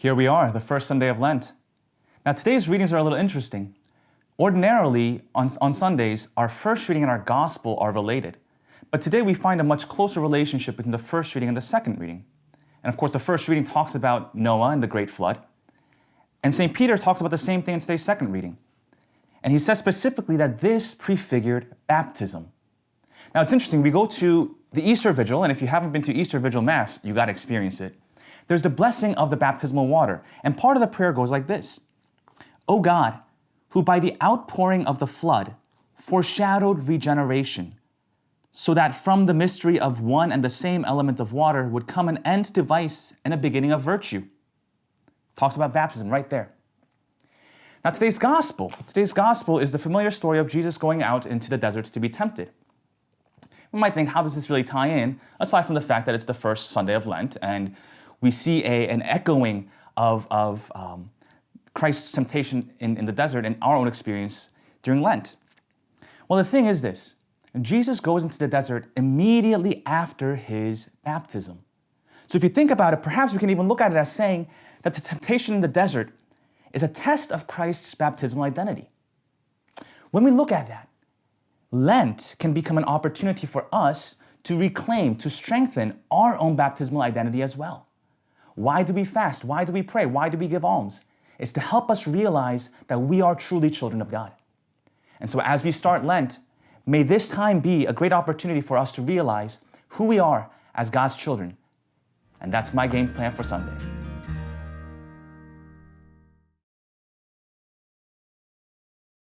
Here we are, the first Sunday of Lent. Now today's readings are a little interesting. Ordinarily, on Sundays, our first reading and our gospel are related. But today we find a much closer relationship between the first reading and the second reading. And of course, the first reading talks about Noah and the great flood. And St. Peter talks about the same thing in today's second reading. And he says specifically that this prefigured baptism. Now it's interesting, we go to the Easter Vigil, and if you haven't been to Easter Vigil Mass, you got to experience it. There's the blessing of the baptismal water, and part of the prayer goes like this. O God, who by the outpouring of the flood foreshadowed regeneration, so that from the mystery of one and the same element of water would come an end to vice and a beginning of virtue. Talks about baptism right there. Now today's gospel is the familiar story of Jesus going out into the desert to be tempted. We might think, how does this really tie in, aside from the fact that it's the first Sunday of Lent, and we see an echoing of Christ's temptation in the desert and our own experience during Lent. Well, the thing is this. Jesus goes into the desert immediately after his baptism. So if you think about it, perhaps we can even look at it as saying that the temptation in the desert is a test of Christ's baptismal identity. When we look at that, Lent can become an opportunity for us to reclaim, to strengthen our own baptismal identity as well. Why do we fast? Why do we pray? Why do we give alms? It's to help us realize that we are truly children of God. And so as we start Lent, may this time be a great opportunity for us to realize who we are as God's children. And that's my game plan for Sunday.